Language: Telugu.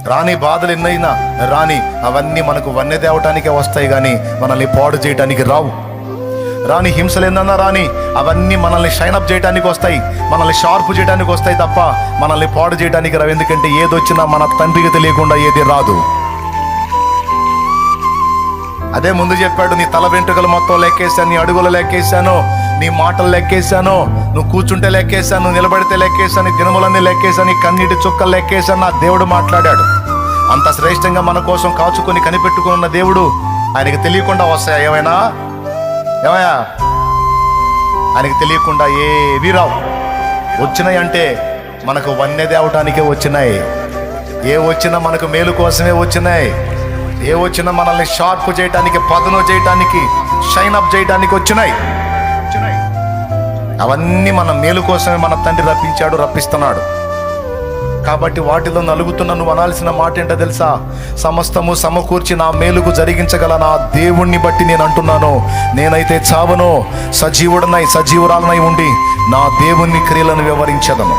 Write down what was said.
రాని బాధలు ఎన్నైనా రాని, అవన్నీ మనకు వన్నె తేవటానికే వస్తాయి కానీ మనల్ని పాడు చేయటానికి రావు. రాని హింసలు ఎన్నన్నా రాని, అవన్నీ మనల్ని షైనప్ చేయడానికి వస్తాయి, మనల్ని షార్ప్ చేయడానికి వస్తాయి తప్ప మనల్ని పాడు చేయడానికి రావు. ఎందుకంటే ఏదొచ్చినా మన తండ్రికి తెలియకుండా ఏది రాదు. అదే ముందు చెప్పాడు, నీ తల వెంట్రుకలు మొత్తం లెక్కేశాను, నీ అడుగులు లెక్కేశాను, నీ మాటలు లెక్కేశాను, నువ్వు కూర్చుంటే లెక్కేశాను, నువ్వు నిలబడితే లెక్కేశాను, నీ దినములన్నీ లెక్కేశాను, నీ కన్నీటి చుక్కలు లెక్కేశాను. నా దేవుడు మాట్లాడాడు. అంత శ్రేష్టంగా మన కోసం కాచుకొని కనిపెట్టుకున్న దేవుడు, ఆయనకి తెలియకుండా వస్తాయా ఏమైనా? ఏమయ్యా, ఆయనకి తెలియకుండా ఏవి రావు. వచ్చినాయి అంటే మనకు వన్నె తేవటానికే వచ్చినాయి. ఏ వచ్చినా మనకు మేలు కోసమే వచ్చినాయి. ఏ వచ్చినా మనల్ని షార్ప్ చేయటానికి, పదును చేయటానికి, షైన్ అప్ చేయటానికి వచ్చినాయి. అవన్నీ మన మేలు కోసమే మన తండ్రి రప్పించాడు, రప్పిస్తున్నాడు. కాబట్టి వాటిలో నలుగుతున్న నువ్వు అనాల్సిన మాట ఏంటో తెలుసా? సమస్తము సమకూర్చి నా మేలుకు జరిగించగల నా దేవుణ్ణి బట్టి నేను అంటున్నాను, నేనైతే చావను, సజీవుడనై సజీవురాలనై ఉండి నా దేవుని క్రియలను వివరించదను.